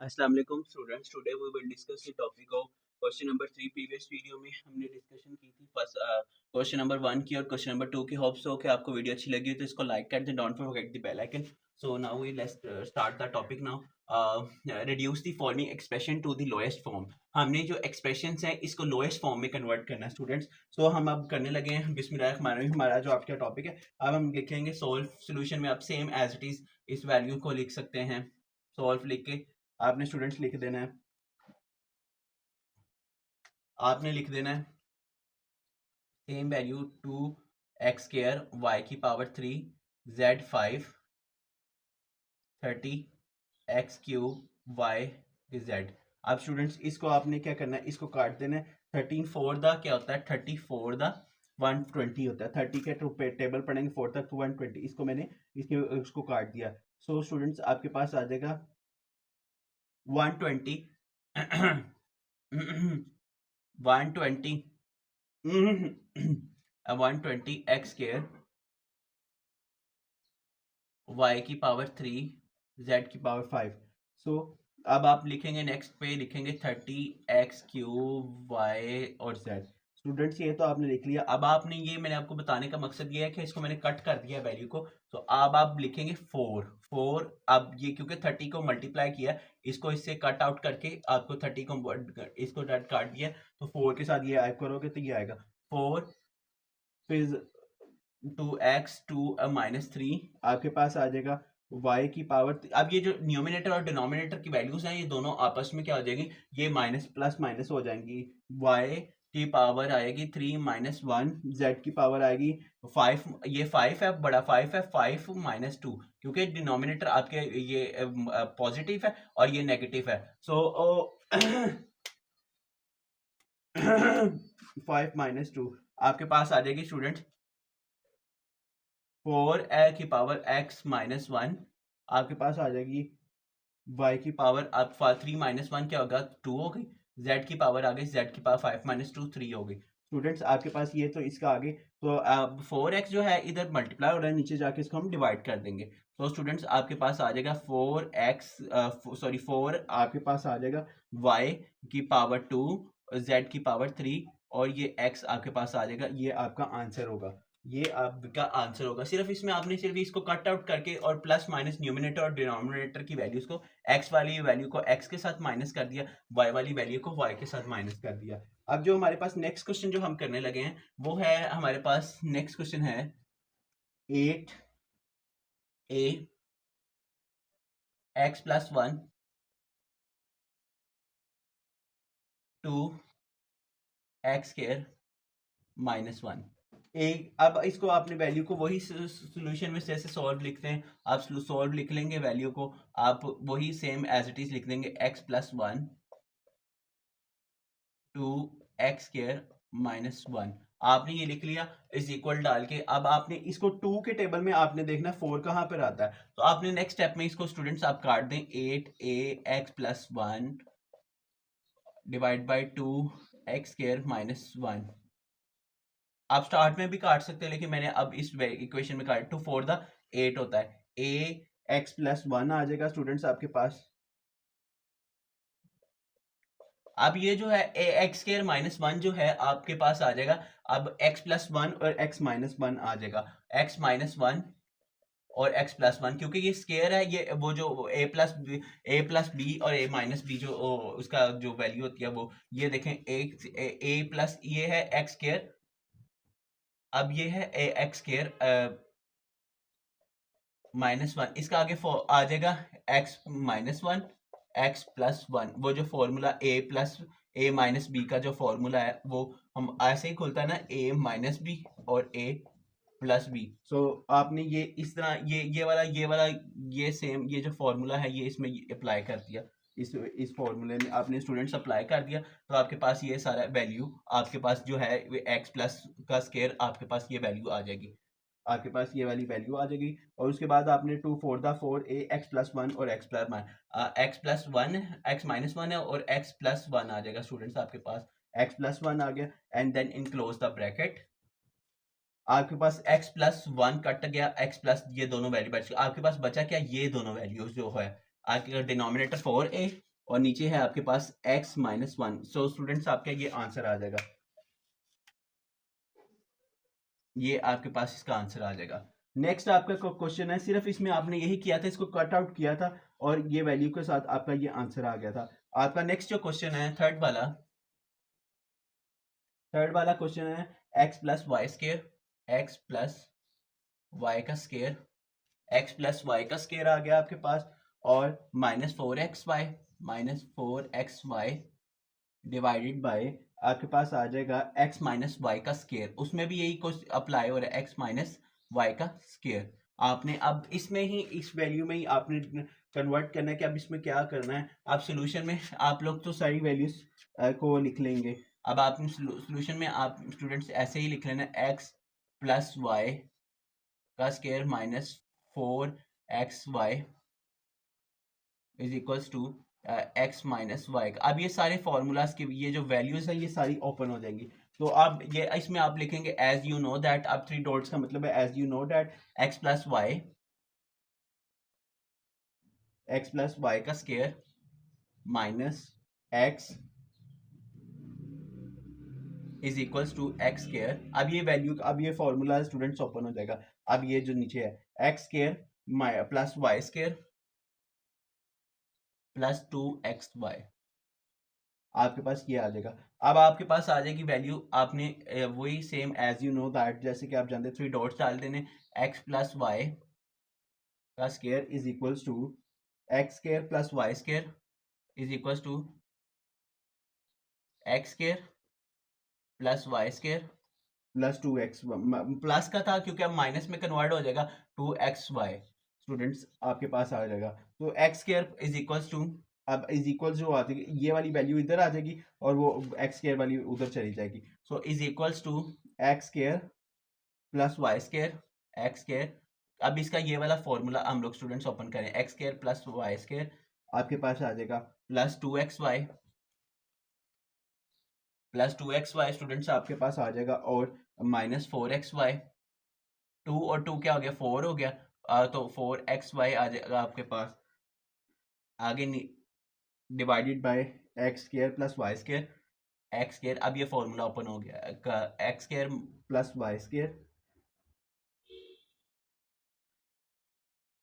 अस्सलाम वालेकुम students, today we will discuss the topic of question number 3। Previous video में हमने डिस्कशन की थी फर्स्ट क्वेश्चन नंबर 1 की और क्वेश्चन नंबर 2 की। होप सो कि आपको वीडियो अच्छी लगी हो तो इसको लाइक कर दें, don't forget the bell icon. So now we let's start the topic now. Reduce the following expression to the lowest form. हमने जो एक्सप्रेशंस हैं इसको लोएस्ट फॉर्म में कन्वर्ट करना है स्टूडेंट्स। सो हम अब करने लगे हैं। बिस्मिल्लाहिर्रहमानिर्रहीम। हमारा जो आपका टॉपिक है, अब हम लिखेंगे सोल्व सोल्यूशन में। आप सेम एज इट इज इस वैल्यू को लिख सकते हैं। सोल्व लिख के आपने स्टूडेंट्स लिख देना है, आपने लिख देना है same value 2x square y की power 3 z 5 30 x cube y z। अब स्टूडेंट्स इसको आपने क्या करना है, इसको काट देना है। 13 4 दा क्या होता है, 34 दा 120 होता है। 30 के टेबल पढ़ेंगे 4 तक तो 120, इसको मैंने इसको काट दिया। सो स्टूडेंट्स आपके पास आ जाएगा 120 120 120 एक्स स्क्वायर y की पावर 3 z की पावर 5। सो अब आप लिखेंगे नेक्स्ट पे लिखेंगे 30 एक्स क्यूब y और z। स्टूडेंट्स ये तो आपने लिख लिया। अब आपने ये मैंने आपको बताने का मकसद ये है कि इसको मैंने कट कर दिया वैल्यू को। तो अब आप लिखेंगे 4। अब ये क्योंकि 30 को मल्टीप्लाई किया, इसको इससे कट आउट करके आपको 30 को इसको काट दिया, तो 4 के साथ ये ऐड करोगे तो ये आएगा 4 फिर 2x 2 माइनस 3 आपके पास आ जाएगा y की पावर। अब ये जो न्यूमिनेटर और डिनोमिनेटर की वैल्यूज हैं ये दोनों आपस में क्या हो जाएंगी, ये माइनस प्लस माइनस हो जाएंगी। y की पावर आएगी 3 माइनस 1, z की पावर आएगी 5। ये 5 है, बड़ा 5 है, 5 माइनस 2, क्योंकि डिनोमिनेटर आपके ये पॉजिटिव है और ये नेगेटिव है। सो 5 माइनस 2 आपके पास आ जाएगी स्टूडेंट 4 की पावर x माइनस 1 आपके पास आ जाएगी। y की पावर अब 3 माइनस 1 क्या होगा, 2 हो गई। z की पावर आ गई, z की पावर 5 माइनस 2 3 हो गई। स्टूडेंट्स आपके पास ये तो इसका आगे तो अब 4x जो है इधर मल्टीप्लाई हो रहा है, नीचे जाके इसको हम डिवाइड कर देंगे। तो स्टूडेंट्स आपके पास आ जाएगा 4 आपके पास आ जाएगा y की पावर 2 z की पावर 3 और ये x आपके पास आ जाएगा। ये आपका आंसर होगा, ये आपका आंसर होगा। सिर्फ इसमें आपने सिर्फ इसको कट आउट करके और प्लस माइनस न्यूमिनेटर और डिनोमिनेटर की वैल्यूज को x वाली वैल्यू को x के साथ माइनस कर दिया, y वाली वैल्यू को y के साथ माइनस कर दिया। अब जो हमारे पास नेक्स्ट क्वेश्चन जो हम करने लगे हैं वो है, हमारे पास नेक्स्ट क्वेश्चन है 8a x plus 1 2 x square minus 1। एक अब इसको आपने वैल्यू को वही सोल्यूशन में जैसे सॉल्व लिखते हैं, आप सॉल्व लिख लेंगे वैल्यू को, आप वही सेम एज इट इज लिख देंगे x plus 1 2 x square minus 1। आपने ये लिख लिया इज इक्वल डाल के। अब आपने इसको 2 के टेबल में आपने देखना 4 कहाँ पर आता है, तो आपने नेक्स्ट स्टेप में इसको स्टूडेंट्स आप काट दें 8a x plus 1 divide by 2 x square minus 1। आप स्टार्ट में भी काट सकते हैं, लेकिन मैंने अब इस इक्वेशन में काट 2 4 द 8 होता है। a x प्लस 1 आ जाएगा स्टूडेंट्स आपके पास। अब ये जो है ए एक्स स्क्वायर माइनस 1 जो है आपके पास आ जाएगा। अब x प्लस 1 और x माइनस 1 आ जाएगा, x माइनस 1 और x प्लस 1, क्योंकि ये स्केयर है, ये वो जो a प्लस बी और a माइनस बी जो उसका जो वैल्यू होती है वो ये देखें a प्लस ये है x स्क्वायर, अब ये है a एक्स स्क्वायर माइनस 1, इसका आगे आ जाएगा x माइनस 1 x प्लस 1। वो जो formula a plus a minus B का जो फॉर्मूला है वो हम ऐसे ही खुलता है ना, a माइनस बी और a प्लस बी। सो आपने ये इस तरह ये वाला ये सेम ये जो फॉर्मूला है ये इसमें अप्लाई कर दिया। इस फॉर्मूले में आपने स्टूडेंट्स अप्लाई कर दिया, तो आपके पास ये सारा वैल्यू आपके पास जो है एक्स प्लस का स्केयर आपके पास ये वैल्यू आ जाएगी, आपके पास ये वाली वैल्यू आ जाएगी। और उसके बाद आपने 2 4 द 4 a x प्लस 1 और x प्लस 1 x माइनस 1 है और x प्लस 1 आ जाएगा स्टूडेंट्स आपके पास। x प्लस 1 आ गया and then enclose the bracket. आपके पास x प्लस 1 कट गया, x प्लस ये दोनों वैल्यू बच गए, आपके पास बचा क्या, ये दोनों वैल्यूज जो है आपके डिनोमिनेटर 4a और नीचे है आपके पास x माइनस 1। सो स्टूडेंट्स आपका ये आंसर आ जाएगा, ये आपके पास इसका आंसर आ जाएगा। नेक्स्ट आपका क्वेश्चन है, सिर्फ इसमें आपने यही किया था, इसको कट आउट किया था और ये वैल्यू के साथ आपका ये आंसर आ गया था। आपका नेक्स्ट जो क्वेश्चन है थर्ड वाला क्वेश्चन है x plus Y square, X plus Y का स्केयर, x प्लस वाई का स्केयर आ गया आपके पास, और -4xy डिवाइडेड बाय आपके पास आ जाएगा x माइनस वाई का स्केयर। उसमें भी यही कुछ अप्लाई हो रहा है, x माइनस वाई का स्केयर। आपने अब इसमें ही इस वैल्यू में ही आपने कन्वर्ट करना है कि अब इसमें क्या करना है। आप सोल्यूशन में आप लोग तो सारी वैल्यूज को लिख लेंगे। अब आप सोल्यूशन में आप स्टूडेंट्स ऐसे ही लिख लेना, x प्लस वाई का square minus 4xy is equals to x minus Y. अब ये सारे फॉर्मूलाज की ये जो वैल्यूज है ये सारी ओपन हो जाएंगी। तो अब ये इसमें आप लिखेंगे एज यू नो दैट, अब 3 डॉट्स का मतलब है as you know that x plus Y का square minus x is equals to x square. अब ये वैल्यू, अब ये फॉर्मूला स्टूडेंट्स ओपन हो जाएगा। अब ये जो नीचे है x square plus Y square plus 2xy आपके पास ये आ जाएगा। अब आपके पास आ जाएगी वैल्यू, आपने वही same as you know that, जैसे कि आप जानते हैं 3 डॉट्स डाल देने, x प्लस वाई का square is equals to x square plus Y square is equals to x square plus Y square plus 2x। Plus का था क्योंकि अब माइनस में कन्वर्ट हो जाएगा 2xy। स्टूडेंट्स आपके पास आ जाएगा, तो x square is equals to, अब इज इक्वल्स जो आती है ये वाली वैल्यू इधर आ जाएगी और वो एक्स स्केयर वाली उधर चली जाएगी। So is equals to x square plus Y square x square. अब इसका ये वाला फॉर्मूला हम लोग स्टूडेंट्स ओपन करें, X square plus Y square आपके पास आ जाएगा प्लस 2xy स्टूडेंट्स आपके पास आ जाएगा, और माइनस 4xy, 2 और 2 क्या हो गया 4 हो गया, तो 4xy आ जाएगा आपके पास आगे divided by x square plus Y square x square. अब ये फॉर्मूला ओपन हो गया, x square plus Y square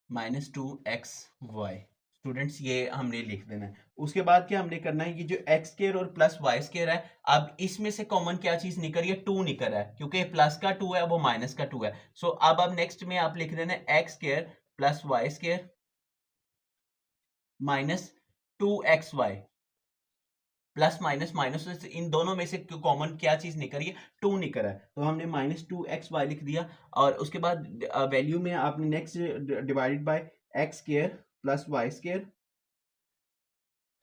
minus 2xy। Students ये हमने लिख देना है। उसके बाद क्या हमने करना है, ये जो एक्स स्केयर और प्लस वाई स्केयर है, अब इसमें से कॉमन क्या चीज निकल रही है, 2 निकल रहा है, क्योंकि प्लस का 2 है वो माइनस का 2 है। सो अब नेक्स्ट में आप लिख देना x square plus Y square minus 2xy, plus minus minus इन दोनों में से कॉमन क्या चीज निकल रही है, 2 निकल रहा है, तो हमने माइनस 2xy लिख दिया। और उसके बाद वैल्यू में आपने next divided by x square plus Y square,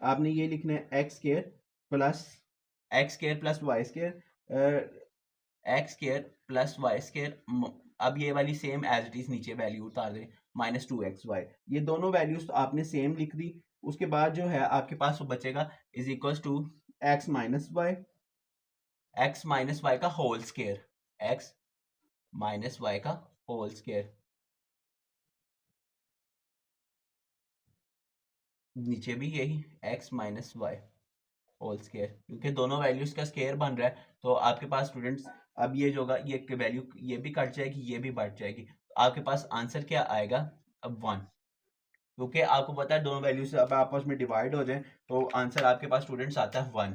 आपने ये लिखना है x square plus Y square x square plus Y square. अब ये वाली सेम एज इट इज नीचे वैल्यू उतार दें माइनस 2xy। ये दोनों वैल्यूज आपने सेम लिख दी। उसके बाद जो है आपके पास वो बचेगा is equal to x minus y का whole square, x minus y का होल स्केयर, नीचे भी यही x minus y whole square, क्योंकि दोनों वैल्यूज का स्केयर बन रहा है। तो आपके पास स्टूडेंट्स अब ये जो होगा ये वैल्यू ये भी कट जाएगी, ये भी बढ़ जाएगी। आपके पास आंसर क्या आएगा, अब 1, क्योंकि आपको पता है दोनों वैल्यूज अब आपस में डिवाइड हो जाए तो आंसर आपके पास स्टूडेंट्स आता है 1।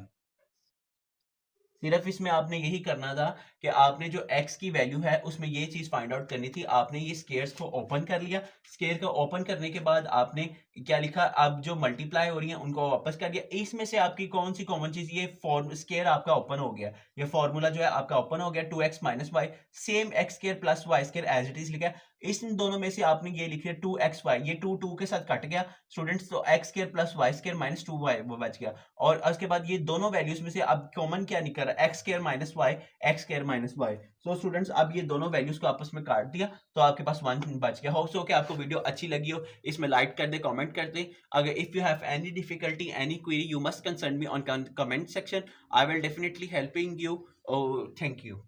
सिर्फ इसमें आपने यही करना था कि आपने जो x की वैल्यू है उसमें ये चीज फाइंड आउट करनी थी। आपने ये स्केयर्स को ओपन कर लिया, स्केयर को ओपन करने के बाद आपने क्या लिखा, अब जो मल्टीप्लाई हो रही है उनको वापस कर दिया। इसमें से आपकी कौन सी कॉमन चीज, ये स्केयर आपका ओपन हो गया, ये फॉर्मूला जो है आपका ओपन हो गया 2x minus y, same x square plus Y square as it is लिखा है। इन दोनों में से आपने ये लिख लिया 2xy, ये 2 के साथ कट गया स्टूडेंट्स, तो x square plus Y square minus 2y वो बच गया। और उसके बाद ये दोनों वैल्यूज में से अब कॉमन क्या निकल रहा है, x square minus y, x square minus y. So students अब ये दोनों वैल्यूज को आपस में काट दिया तो आपके पास 1 बच गया। होप सो कि आपको वीडियो अच्छी लगी हो, इसमें लाइक कर दे, कमेंट कर दे। अगर if you have any difficulty any query you must concern me on comment section, I will definitely helping you. Thank you.